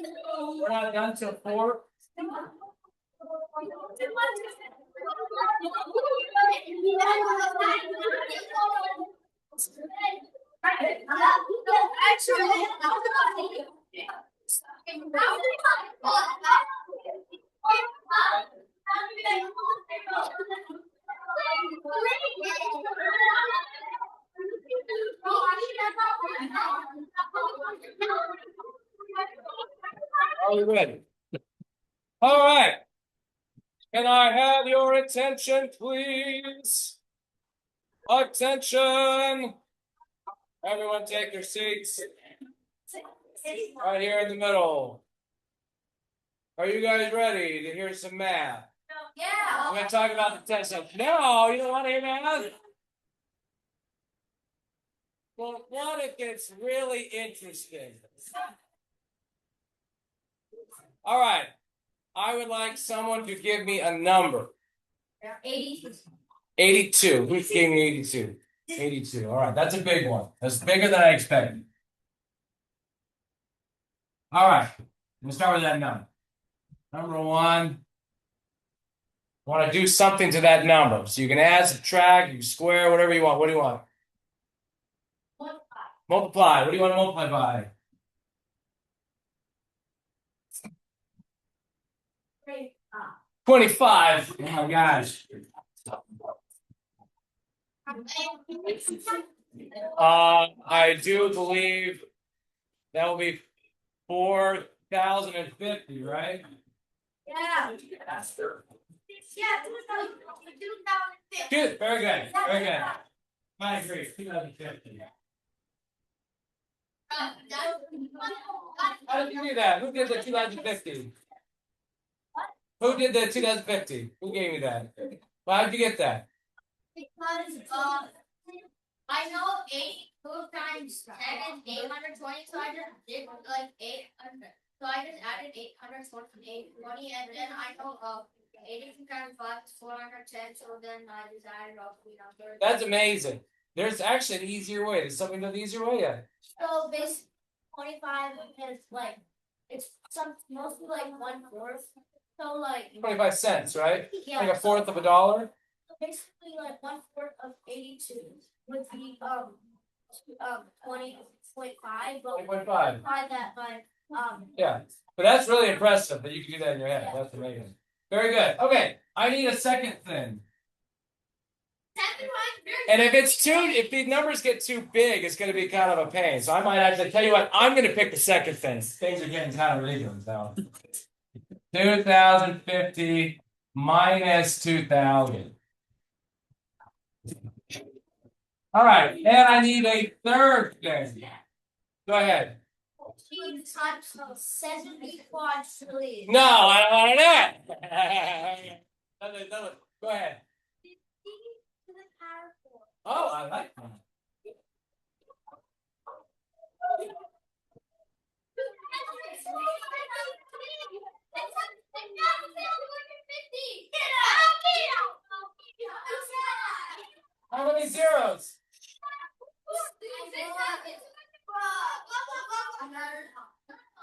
We're not done till 4. Are we ready? All right. Can I have your attention, please? Attention! Everyone take your seats. Right here in the middle. Are you guys ready to hear some math? Yeah. I'm going to talk about the test. No, you don't want to hear math? Well, what if it's really interesting? All right. I would like someone to give me a number. 82. 82. Who gave me 82? 82. All right. That's a big one. That's bigger than I expected. All right. Let's start with that number. Number 1. I want to do something to that number. So you can add, subtract, you can square, whatever you want. What do you want? Multiply. What do you want to multiply by? 25. Oh my gosh. I do believe that will be 4,050, right? Yeah. Yeah, 2050. Good. Very good. Very good. I agree. 2050. How did you do that? Who did the 2050? Who did the 2050? Who gave me that? Why did you get that? Because I know 8 times 10 is 820, so I just did like 800. So I just added 820, and then I know 82 times 5 is 410. So then I just added up 3 numbers. That's amazing. There's actually an easier way. There's something that's easier way yet. So basically, 25 is like mostly like 1/4. So like 25 cents, right? yeah, Like a fourth of a dollar. So basically, like 1/4 of 82 would be 20.5, but 20.5. divide that by Yeah, but that's really impressive that you can do that in your head. Yeah. That's amazing. Very good. Okay, I need a second thing. And if the numbers get too big, it's going to be kind of a pain. So I might actually tell you what, I'm going to pick the second thing. Things are getting kind of ridiculous now. 2,050 minus 2,000. All right, and I need a third thing. Go ahead. 75 trillion. No, I don't want that. Another. Go ahead. 50 to the power 4. Oh, I like that. How many zeros?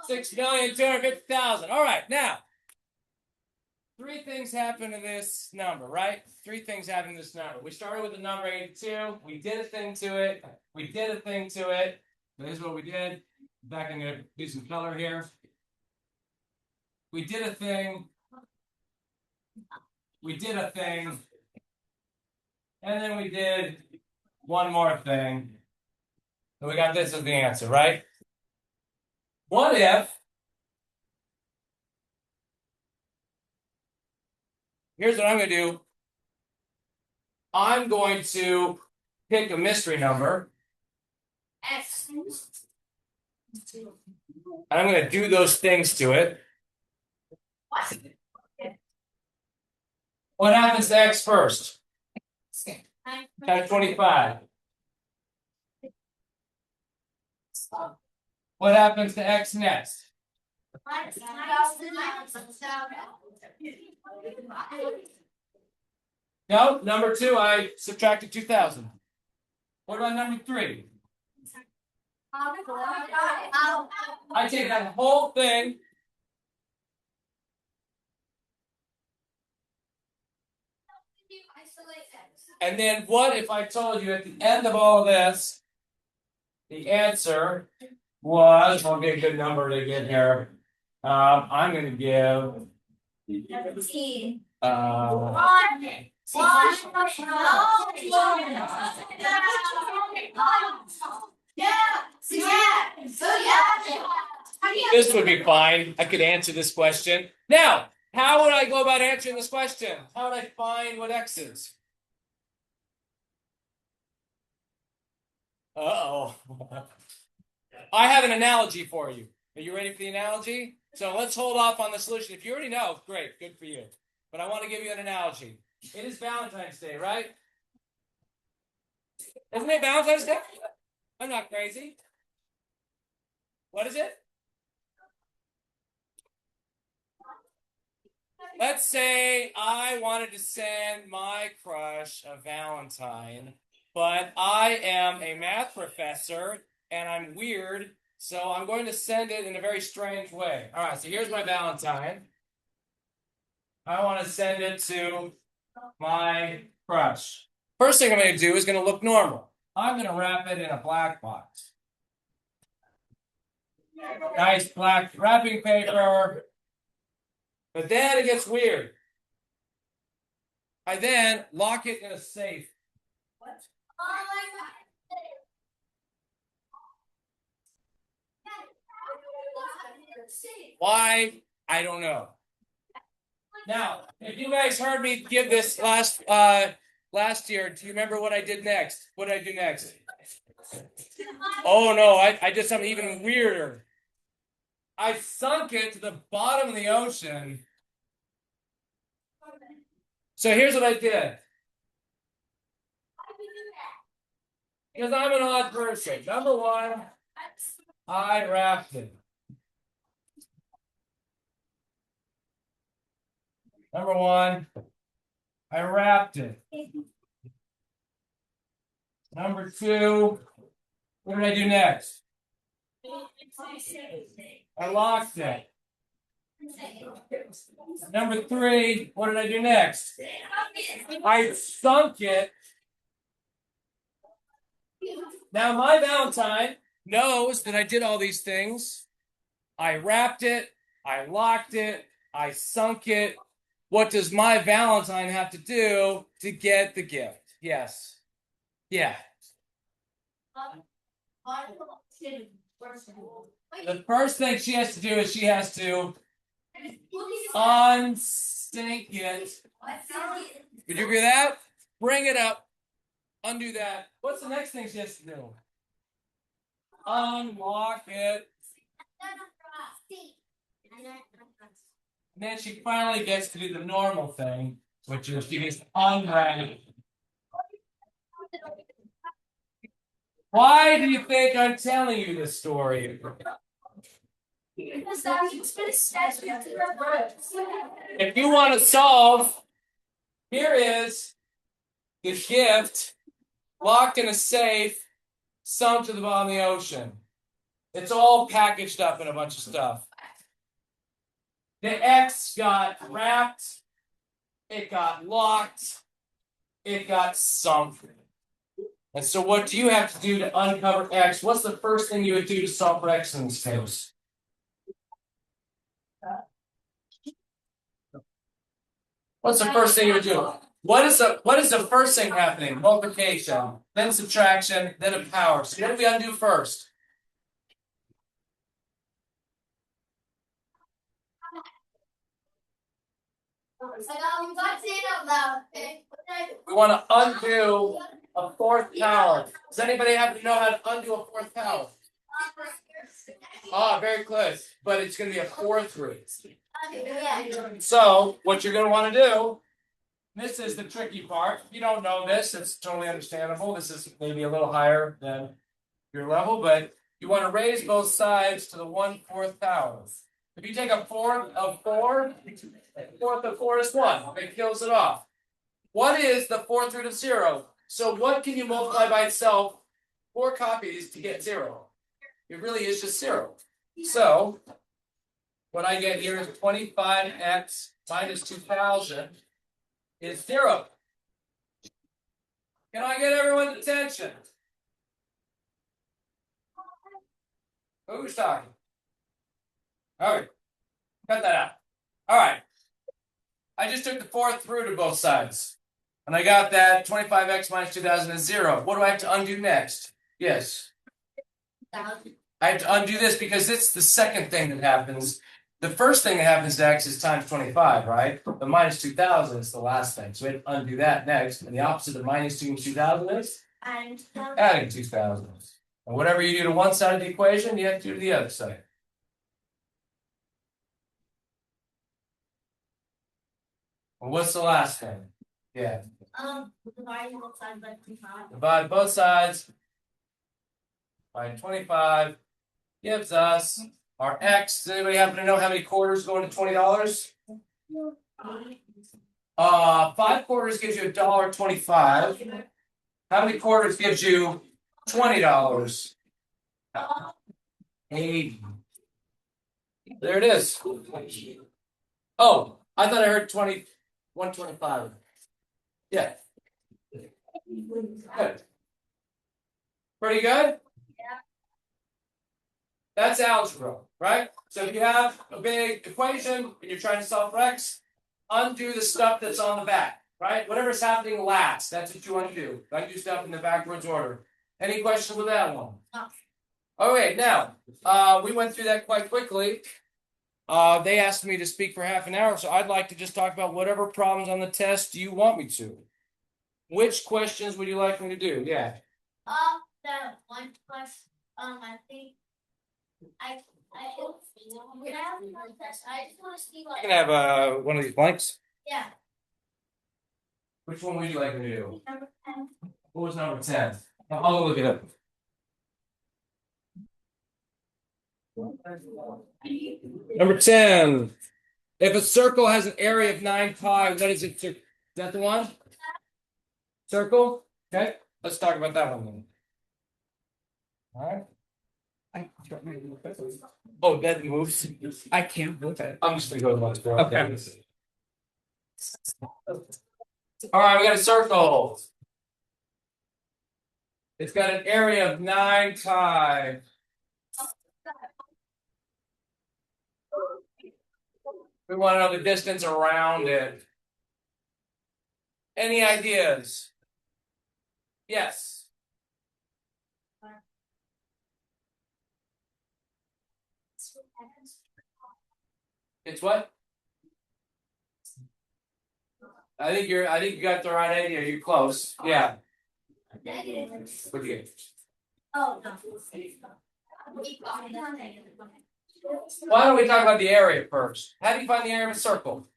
6,250,000. All right, now 3 things happen to this number, right? 3 things happen to this number. We started with the number 82. We did a thing to it. We did a thing to it. Here's what we did. In fact, I'm going to do some color here. We did a thing. We did a thing. And then we did one more thing. So we got this as the answer, right? What if, here's what I'm going to do. I'm going to pick a mystery number. X. And I'm going to do those things to it. What happens to X first? Times 25. What happens to X next? No, number 2, I subtracted 2,000. What about number 3? I take that whole thing And then what if I told you at the end of all of this, the answer was, I'll get a good number to get here. I'm going to give. This would be fine. I could answer this question. Now, how would I go about answering this question? How would I find what x is? Uh-oh. I have an analogy for you. Are you ready for the analogy? So let's hold off on the solution. If you already know, great, good for you. But I want to give you an analogy. It is Valentine's Day, right? Isn't it Valentine's Day? I'm not crazy. What is it? Let's say I wanted to send my crush a Valentine, but I am a math professor and I'm weird, so I'm going to send it in a very strange way. All right, so here's my Valentine. I want to send it to my crush. First thing I'm going to do is going to look normal. I'm going to wrap it in a black box. Nice black wrapping paper. But then it gets weird. I then lock it in a safe. What? Why? I don't know. Now, if you guys heard me give this last year, do you remember what I did next? What did I do next? Oh no, I did something even weirder. I sunk it to the bottom of the ocean. So here's what I did. Because I'm an odd person. Number one, I wrapped it. Number one, I wrapped it. Number two, what did I do next? I locked it. Number three, what did I do next? I sunk it. Now my Valentine knows that I did all these things. I wrapped it, I locked it, I sunk it. What does my Valentine have to do to get the gift? Yes. Yeah. The first thing she has to do is she has to unsink it. Would you agree with that? Bring it up. Undo that. What's the next thing she has to do? Unlock it. And then she finally gets to do the normal thing, which is she gets to unwrap it. Why do you think I'm telling you this story? If you want to solve, here is the gift locked in a safe, sunk to the bottom of the ocean. It's all packaged up in a bunch of stuff. The X got wrapped, it got locked, it got sunk. And so what do you have to do to uncover X? What's the first thing you would do to solve for X in this case? What's the first thing you would do? What is the first thing happening? Multiplication, then subtraction, then a power. So what do we undo first? We want to undo a fourth power. Does anybody happen to know how to undo a fourth power? Ah, very close. But it's going to be a fourth root. So what you're going to want to do, this is the tricky part. If you don't know this, it's totally understandable. This is maybe a little higher than your level, but you want to raise both sides to the 1/4 power. If you take a fourth of 4, a fourth of 4 is 1. It kills it off. What is the fourth root of 0? So what can you multiply by itself 4 copies to get 0? It really is just 0. So what I get here is 25x minus 2000 is 0. Can I get everyone's attention? Who's talking? All right, cut that out. All right. I just took the fourth root of both sides. And I got that 25x minus 2000 is 0. What do I have to undo next? Yes. I have to undo this because it's the second thing that happens. The first thing that happens to x is times 25, right? The minus 2000 is the last thing. So we have to undo that next. And the opposite of minus 2 and 2000 is? Adding 2000. And whatever you do to one side of the equation, you have to do to the other side. And what's the last thing? Yeah. Divide both sides by 25 gives us our x. Does anybody happen to know how many quarters go into $20? 5 quarters gives you $1.25. How many quarters gives you $20? 80. There it is. Oh, I thought I heard 125. Yeah. Good. Pretty good? That's algebra, right? So if you have a big equation and you're trying to solve for x, undo the stuff that's on the back, right? Whatever's happening last, that's what you undo. Undo stuff in the backwards order. Any questions with that one? No. Okay, now, we went through that quite quickly. They asked me to speak for half an hour, so I'd like to just talk about whatever problems on the test you want me to. Which questions would you like me to do? Yeah. That one question, I think I just want to see I can have one of these blanks. Yeah. Which one would you like me to do? Number 10. What was number 10? I'll look it up. Number 10. If a circle has an area of 9 pi, what is it? Is that the one? Circle? Okay. Let's talk about that one then. All right. Oh, that moves. I can't move it. I'm just gonna go to one. Okay. All right, we got a circle. It's got an area of 9 pi. We want to know the distance around it. Any ideas? Yes. It's what? I think you got the right idea. You're close. Yeah. What do you get? Oh, no. Why don't we talk about the area first? How do you find the area of a circle?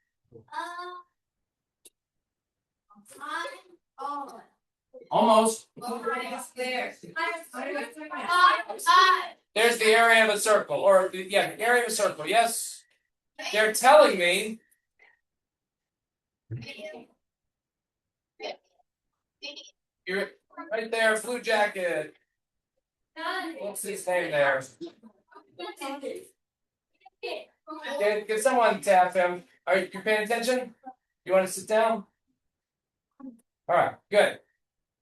Almost. There's the area of a circle, or yeah, the area of a circle. Yes. They're telling me. You're right there, blue jacket. What's his name there? Can someone tap him? Are you paying attention? You want to sit down? All right, good.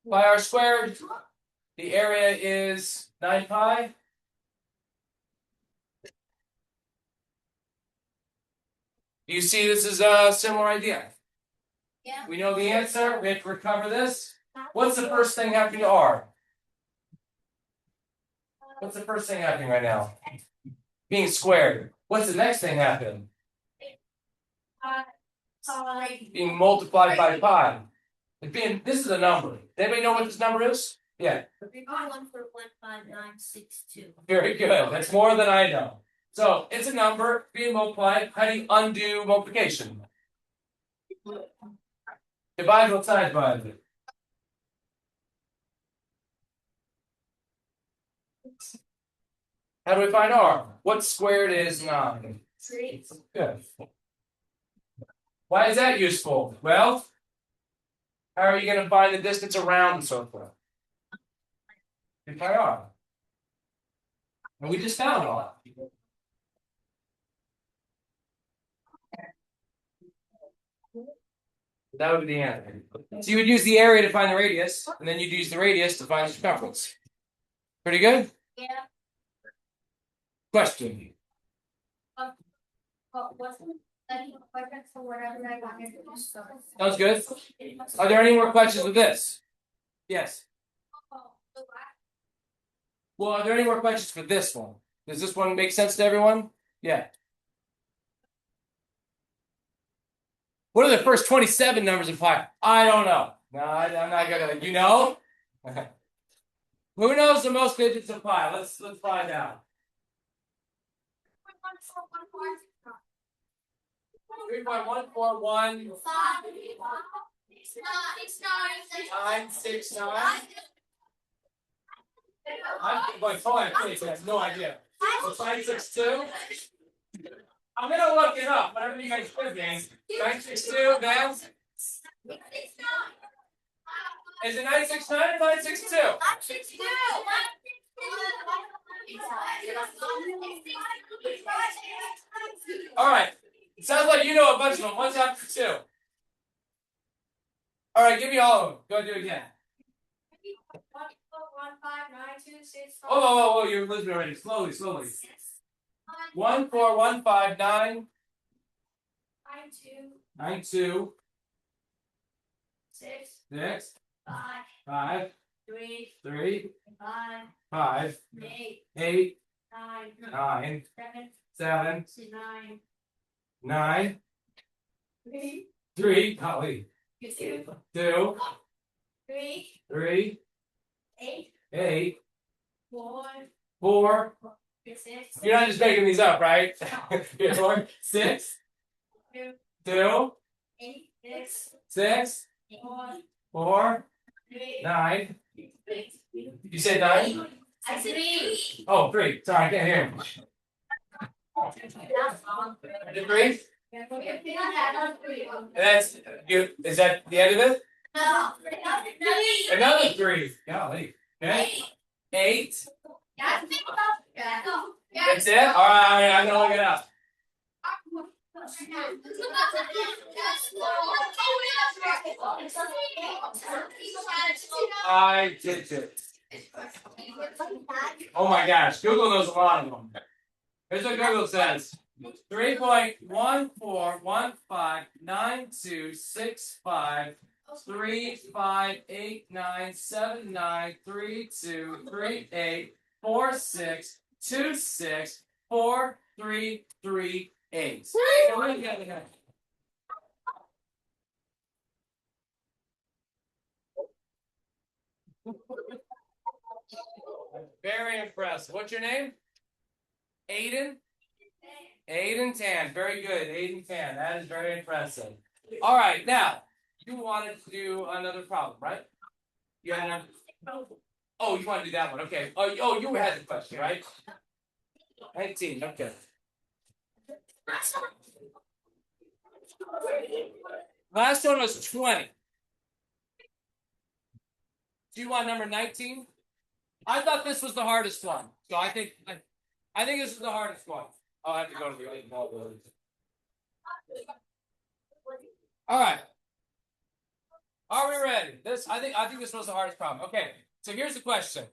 Pi r squared. The area is 9 pi. Do you see this is a similar idea? Yeah. We know the answer. We have to recover this. What's the first thing happening to R? What's the first thing happening right now? Being squared. What's the next thing happening? Being multiplied by pi. This is a number. Does anybody know what this number is? Yeah. 1.15962. Very good. That's more than I know. So it's a number being multiplied. How do you undo multiplication? Divide both sides by it. How do we find R? What squared is 9? 3. Good. Why is that useful? Well, how are you going to find the distance around the circle? Pi r. And we just found R. That would be the answer. So you would use the area to find the radius, and then you'd use the radius to find the circumference. Pretty good? Yeah. Question. What's the question for whatever I wanted to do? Sounds good. Are there any more questions with this? Yes. Well, are there any more questions for this one? Does this one make sense to everyone? Yeah. What are the first 27 numbers in pi? I don't know. No, I'm not gonna. You know? Who knows the most digits of pi? Let's find out. 3.141 969. I'm like, hold on, please. I have no idea. So 962. I'm gonna look it up. Whatever you guys put in. 962. Then is it 969 or 962? All right. It sounds like you know a bunch of them. What's after 2? All right, give me all of them. Go do it again. Whoa, you're listening already. Slowly. 14159 92 6 5 3 5 8 9 7 9 3 golly 2 3 8 4 You're not just making these up, right? 4 6 2 6 4 9 You said 9? Oh, 3. Sorry, I can't hear him. Is it 3? That's you. Is that the end of it? No. Another 3. Golly. Okay. 8. That's it? Alright, I'm gonna look it up. I did it. Oh my gosh, Google knows a lot of them. Here's what Google says. 3.14159265 35897932846264338. Very impressive. What's your name? Aiden? Aiden Tan. Very good. Aiden Tan. That is very impressive. All right. Now, you wanted to do another problem, right? You had another. Oh, you want to do that one. Okay. Oh, you had the question, right? 19. Okay. Last one was 20. Do you want number 19? I thought this was the hardest one. So I think this is the hardest one. I'll have to go to the other ball. All right. Are we ready? I think this was the hardest problem. Okay. So here's the question.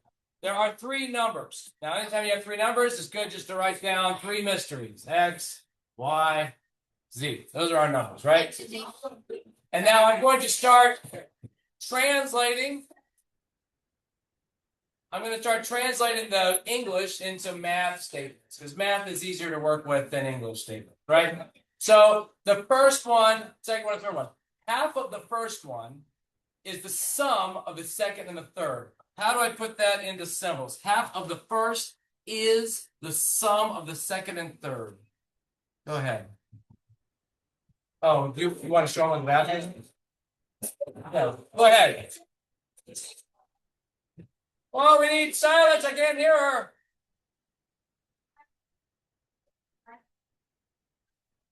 There are 3 numbers. Now, anytime you have 3 numbers, it's good just to write down 3 mysteries. X, Y, Z. Those are our numbers, right? And now I'm going to start translating. I'm going to start translating the English into math statements because math is easier to work with than English statements, right? So the first one, second one, and third one. Half of the first one is the sum of the second and the third. How do I put that into symbols? Half of the first is the sum of the second and third. Go ahead. Oh, you want to show them the math? No. Go ahead. Oh, we need silence. I can't hear her.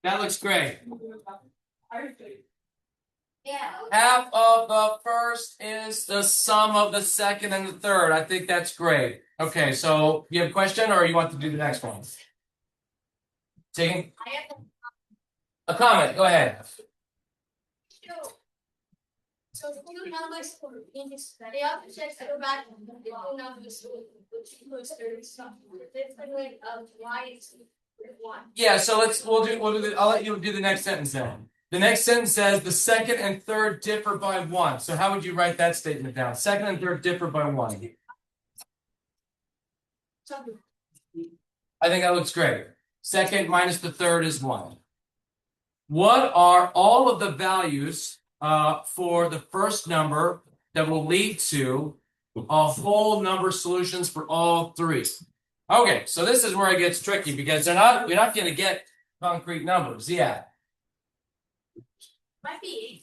That looks great. Yeah. Half of the first is the sum of the second and the third. I think that's great. Okay, so you have a question or you want to do the next one? Taking a comment. Go ahead. So two numbers in this the opposites are back the two numbers which equals 30 something. The fifth element of y is 1. Yeah, so I'll let you do the next sentence then. The next sentence says the second and third differ by 1. So how would you write that statement down? Second and third differ by 1. I think that looks great. Second minus the third is 1. What are all of the values for the first number that will lead to a whole number solutions for all three? Okay, so this is where it gets tricky because you're not going to get concrete numbers. Yeah. Might be.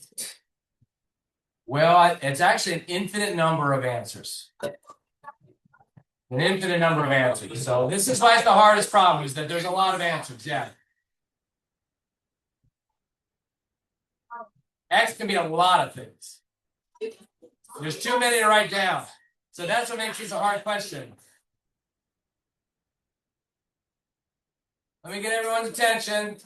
Well, it's actually an infinite number of answers. An infinite number of answers. So this is why it's the hardest problem, is that there's a lot of answers. Yeah. X can be a lot of things. There's too many to write down. So that's what makes this a hard question. Let me get everyone's attention.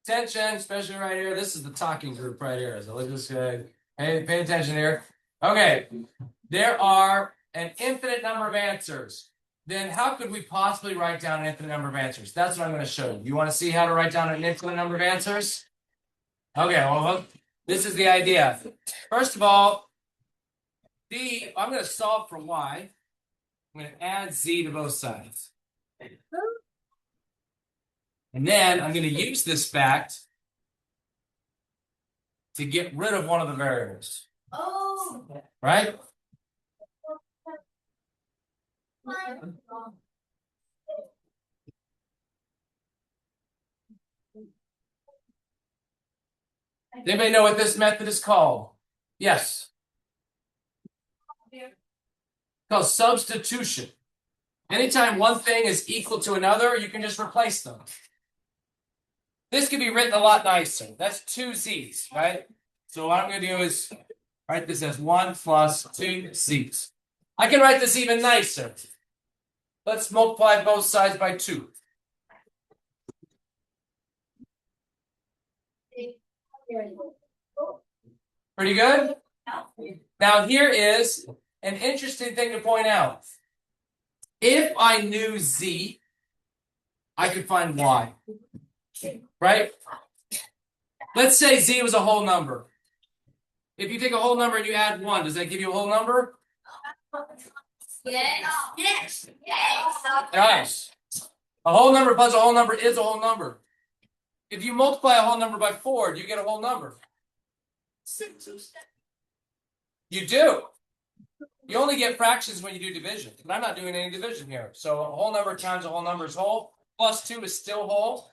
Attention, especially right here. This is the talking group right here. So let's just pay attention here. Okay. There are an infinite number of answers. Then how could we possibly write down an infinite number of answers? That's what I'm going to show you. You want to see how to write down an infinite number of answers? Okay, well, this is the idea. First of all, I'm going to solve for y. I'm going to add z to both sides. And then I'm going to use this fact to get rid of one of the variables. Oh. Right? Does anybody know what this method is called? Yes. It's called substitution. Anytime one thing is equal to another, you can just replace them. This could be written a lot nicer. That's 2z's, right? So what I'm going to do is write this as 1 plus 2z's. I can write this even nicer. Let's multiply both sides by 2. Pretty good? Now here is an interesting thing to point out. If I knew z, I could find y. Right? Let's say z was a whole number. If you take a whole number and you add 1, does that give you a whole number? Yes. Yes. Nice. A whole number plus a whole number is a whole number. If you multiply a whole number by 4, do you get a whole number? You do. You only get fractions when you do division. But I'm not doing any division here. So a whole number times a whole number is whole. Plus 2 is still whole.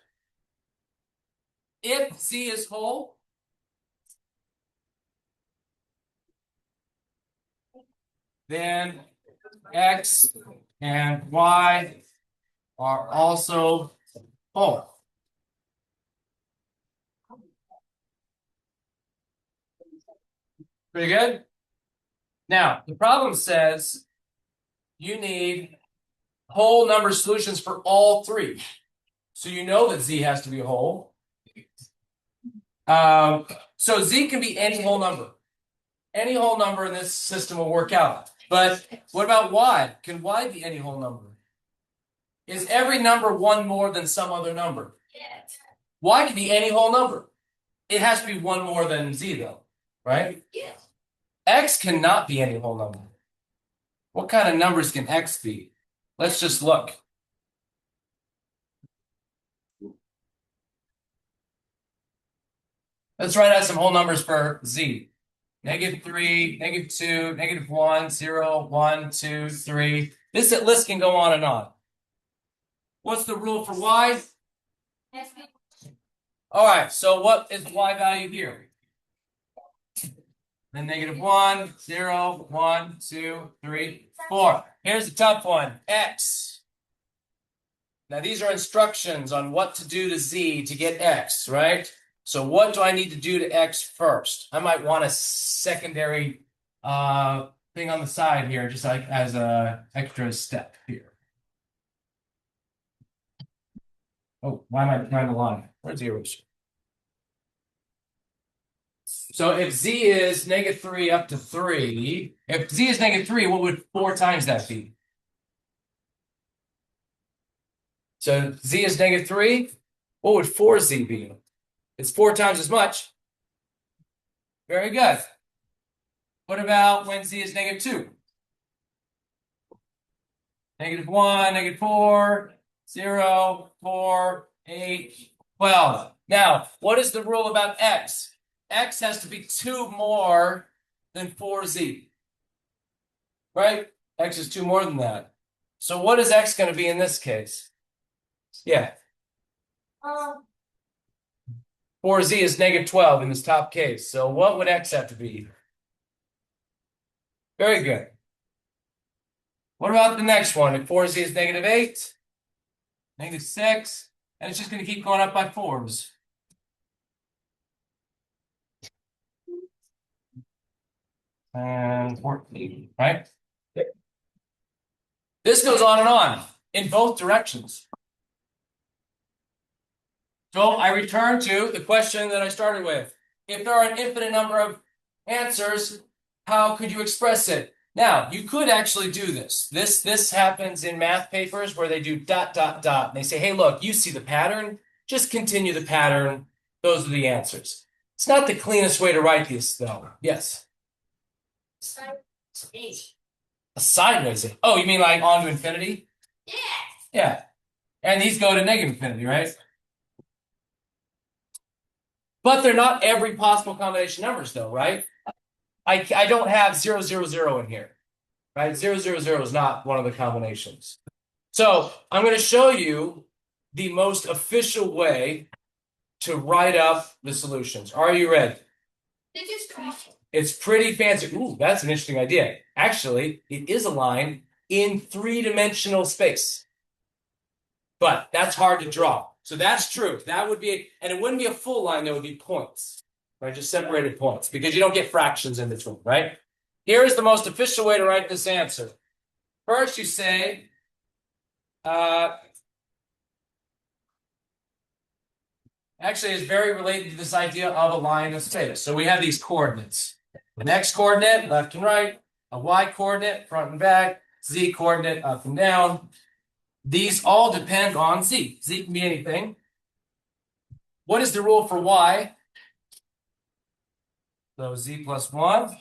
If z is whole, then x and y are also whole. Pretty good? Now, the problem says you need whole number solutions for all three. So you know that z has to be whole. So z can be any whole number. Any whole number in this system will work out. But what about y? Can y be any whole number? Is every number one more than some other number? Yes. Y can be any whole number. It has to be one more than z, though, right? Yes. X cannot be any whole number. What kind of numbers can x be? Let's just look. Let's write out some whole numbers for z. -3, -2, -1, 0, 1, 2, 3. This list can go on and on. What's the rule for y? All right, so what is y value here? Then -1, 0, 1, 2, 3, 4. Here's the tough one, x. Now these are instructions on what to do to z to get x, right? So what do I need to do to x first? I might want a secondary thing on the side here, just like as a extra step here. Oh, why am I trying to line? Where's the eraser? So if z is -3 up to 3, if z is -3, what would 4 times that be? So z is -3. What would 4z be? It's 4 times as much. Very good. What about when z is -2? -1, -4, 0, 4, 8, 12. Now, what is the rule about x? X has to be 2 more than 4z. Right? X is 2 more than that. So what is x going to be in this case? Yeah. 4z is -12 in this top case. So what would x have to be? Very good. What about the next one? If 4z is -8, -6, and it's just going to keep going up by 4s. And 14, right? This goes on and on in both directions. So I return to the question that I started with. If there are an infinite number of answers, how could you express it? Now, you could actually do this. This happens in math papers where they do ... And they say, hey, look, you see the pattern. Just continue the pattern. Those are the answers. It's not the cleanest way to write this, though. Yes. A sideways. Oh, you mean like on to infinity? Yeah. Yeah. And these go to negative infinity, right? But they're not every possible combination numbers, though, right? I don't have 0, 0, 0 in here, right? 0, 0, 0 is not one of the combinations. So I'm going to show you the most official way to write up the solutions. Are you ready? It's pretty fancy. Ooh, that's an interesting idea. Actually, it is a line in 3-dimensional space. But that's hard to draw. So that's true. That would be, and it wouldn't be a full line, there would be points, right? Just separated points because you don't get fractions in between, right? Here is the most official way to write this answer. First, you say, actually, it's very related to this idea of a line of space. So we have these coordinates. An x coordinate, left and right, a y coordinate, front and back, z coordinate, up and down. These all depend on z. Z can be anything. What is the rule for y? So z plus 1.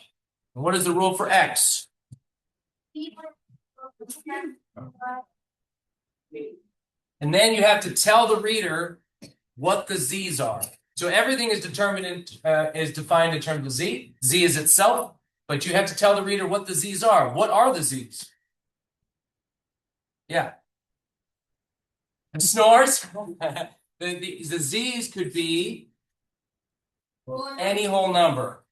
And what is the rule for x? And then you have to tell the reader what the z's are. So everything is defined in terms of z. Z is itself, but you have to tell the reader what the z's are. What are the z's? Yeah. Snores. the z's could be any whole number.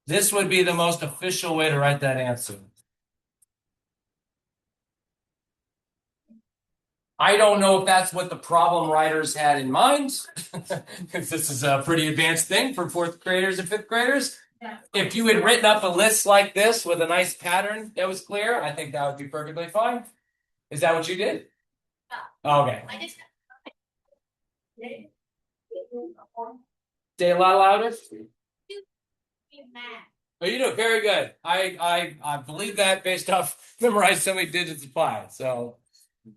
This would be the most official way to write that answer. I don't know if that's what the problem writers had in mind, because this is a pretty advanced thing for 4th graders and 5th graders. Yeah. If you had written up a list like this with a nice pattern that was clear, I think that would be perfectly fine. Is that what you did? Yeah. Okay. Say a lot louder. Oh, you do very good. I believe that based off memorized so many digits of pi. So,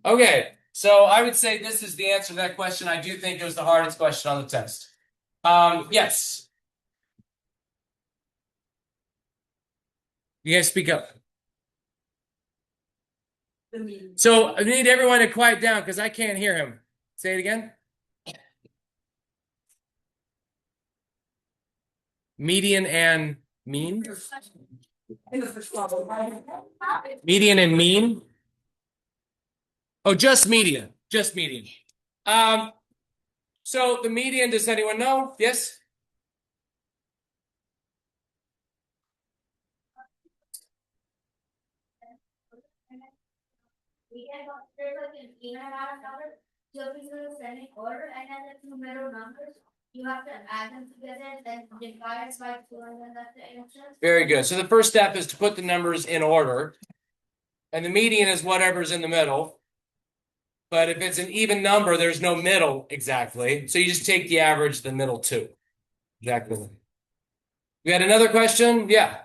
okay. So I would say this is the answer to that question. I do think it was the hardest question on the test. Yes. You guys speak up. So I need everyone to quiet down because I can't hear him. Say it again. Median and mean? Median and mean? Oh, just median. Just median. So the median, does anyone know? Yes? There's like an even amount of numbers. So if you're sending order and then the 2 middle numbers, you have to add them together, then divide it by 2, and then that's the answer. Very good. So the first step is to put the numbers in order. And the median is whatever's in the middle. But if it's an even number, there's no middle exactly. So you just take the average of the middle two. Exactly. We had another question? Yeah.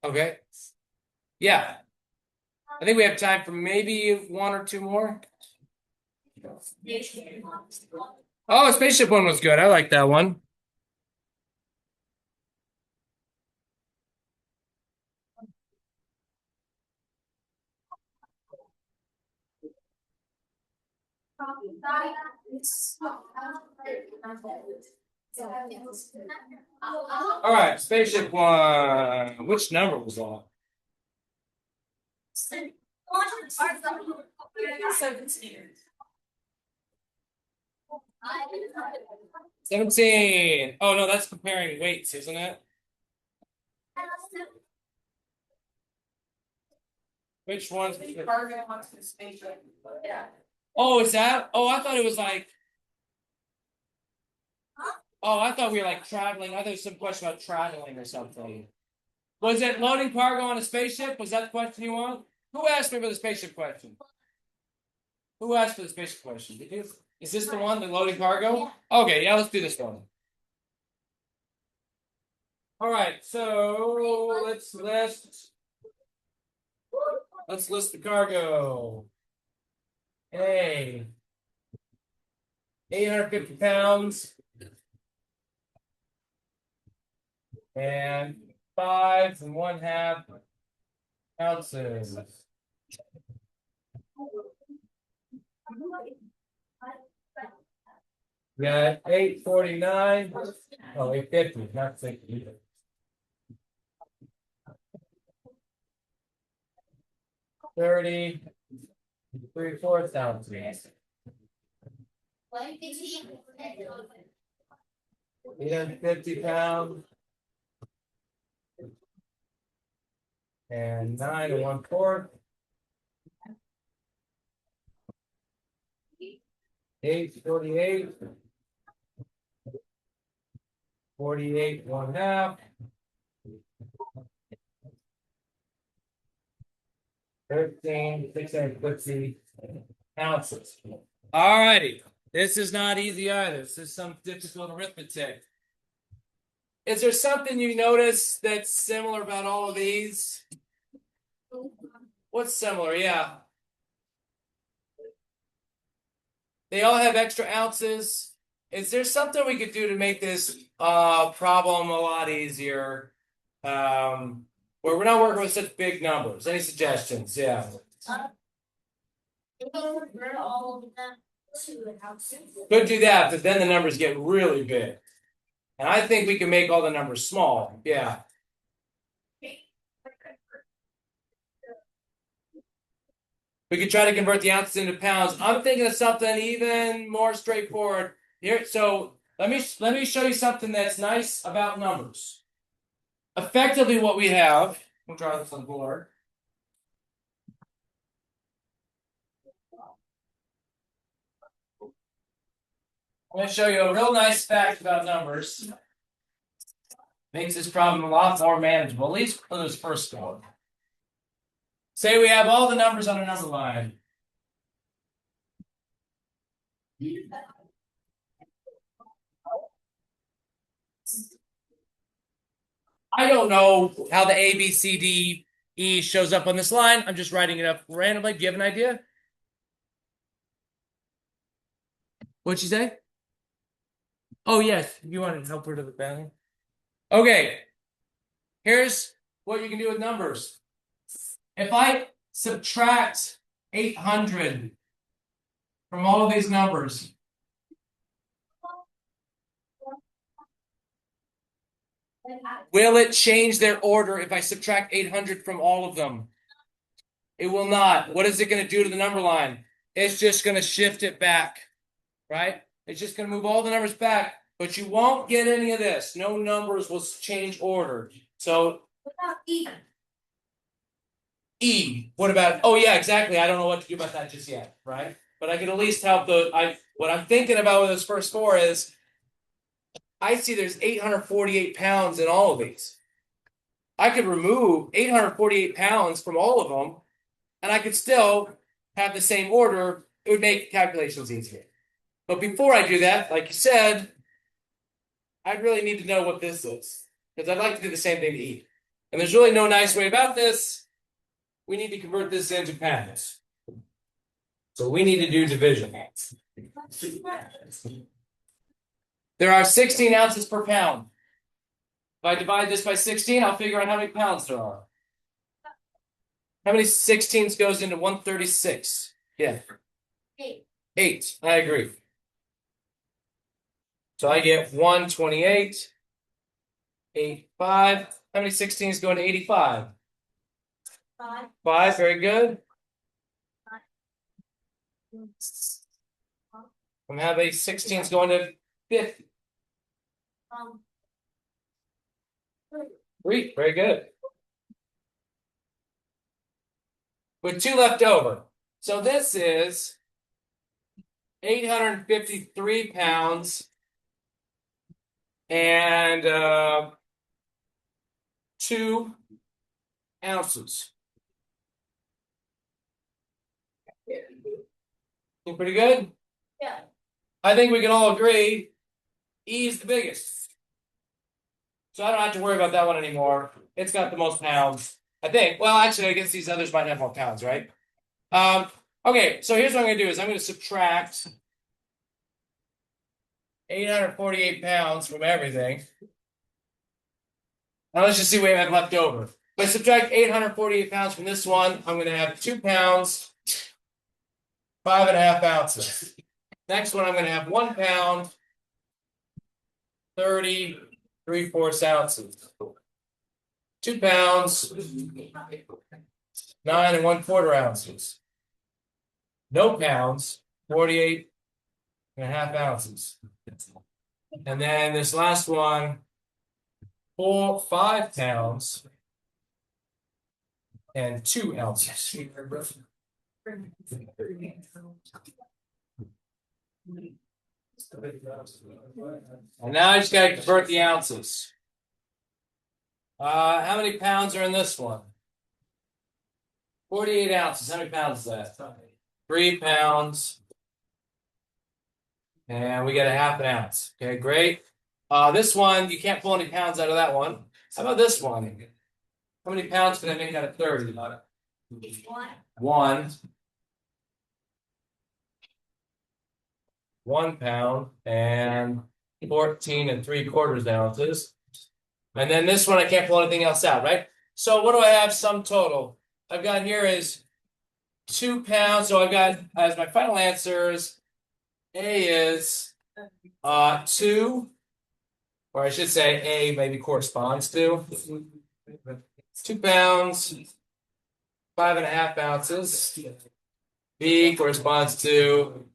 Okay. Yeah. I think we have time for maybe one or two more. Oh, spaceship one was good. I like that one. All right, spaceship one. Which number was that? 17. Oh no, that's comparing weights, isn't it? Which one's Oh, is that? Oh, I thought it was like. Oh, I thought we were like traveling. I thought there was some question about traveling or something. Was it loading cargo on a spaceship? Was that the question you want? Who asked me for the spaceship question? Who asked for the spaceship question? Did you? Is this the one, the loading cargo? Okay, yeah, let's do this one. All right, so let's list the cargo. Hey, 850 pounds and 5 1/2 ounces. We got 849. Oh, 850, not 60. 30, 3/4 ounces. 850 pounds and 9 1/4. 848. 48 1/2. 13 650 ounces. All righty. This is not easy either. This is some difficult arithmetic. Is there something you notice that's similar about all of these? What's similar? Yeah. They all have extra ounces. Is there something we could do to make this problem a lot easier? Where we're not working with such big numbers. Any suggestions? Yeah. Could do that, but then the numbers get really big. And I think we can make all the numbers small. Yeah. We could try to convert the ounces into pounds. I'm thinking of something even more straightforward here. So let me show you something that's nice about numbers. Effectively, what we have. We'll draw this on the board. I'm going to show you a real nice fact about numbers. Makes this problem a lot more manageable, at least for this first one. Say we have all the numbers on a number line. I don't know how the A, B, C, D, E shows up on this line. I'm just writing it up randomly. Do you have an idea? What'd she say? Oh, yes. You want to help her to the family? Okay. Here's what you can do with numbers. If I subtract 800 from all of these numbers, will it change their order if I subtract 800 from all of them? It will not. What is it going to do to the number line? It's just going to shift it back, right? It's just going to move all the numbers back, but you won't get any of this. No numbers will change order. So E. What about? Oh yeah, exactly. I don't know what to do about that just yet, right? But I can at least help what I'm thinking about with those first four is I see there's 848 pounds in all of these. I could remove 848 pounds from all of them, and I could still have the same order. It would make calculations easier. But before I do that, like you said, I really need to know what this is because I'd like to do the same thing to E. And there's really no nice way about this. We need to convert this into pounds. So we need to do division. There are 16 ounces per pound. If I divide this by 16, I'll figure out how many pounds there are. How many 16s goes into 136? Yeah. 8. 8. I agree. So I get 128, 85. How many 16s go into 85? 5. 5, very good. And how many 16s go into 50? 3, very good. With 2 left over. So this is 853 pounds and 2 ounces. Seem pretty good? Yeah. I think we can all agree E is the biggest. So I don't have to worry about that one anymore. It's got the most pounds. I think. Well, actually, I guess these others might have more pounds, right? Okay, so here's what I'm going to do is I'm going to subtract 848 pounds from everything. Now let's just see what I have left over. If I subtract 848 pounds from this one, I'm going to have 2 pounds, 5.5 ounces. Next one, I'm going to have 1 pound, 30 3/4 ounces. 2 pounds, 9 1/4 ounces. No pounds, 48.5 ounces. And then this last one, 5 pounds and 2 ounces. And now I just got to convert the ounces. How many pounds are in this one? 48 ounces. How many pounds is that? 3 pounds. And we get a 1/2 ounce. Okay, great. This one, you can't pull any pounds out of that one. How about this one? How many pounds can I make out of 30? 1. 1 pound and 14 3/4 ounces. And then this one, I can't pull anything else out, right? So what do I have sum total? I've got here is 2 pounds. So I've got, as my final answers, A is 2, or I should say A maybe corresponds to 2 pounds, 5.5 ounces. B corresponds to,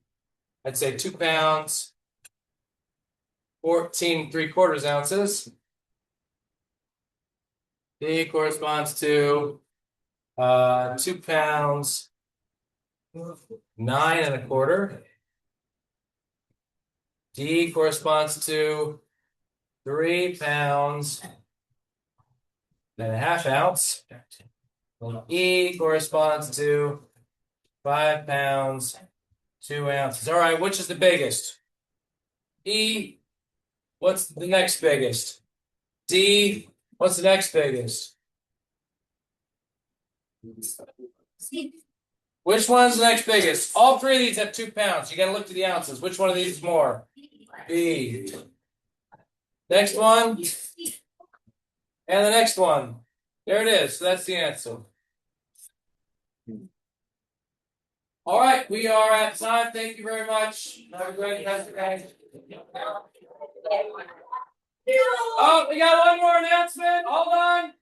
I'd say 2 pounds, 14 3/4 ounces. D corresponds to 2 pounds, 9 1/4. D corresponds to 3 pounds and a 1/2 ounce. E corresponds to 5 pounds, 2 ounces. All right, which is the biggest? E, what's the next biggest? D, what's the next biggest? Which one's the next biggest? All 3 of these have 2 pounds. You got to look to the ounces. Which one of these is more? B. Next one. And the next one. There it is. So that's the answer. All right, we are at time. Thank you very much. Have a great rest of the day. Oh, we got one more announcement. Hold on.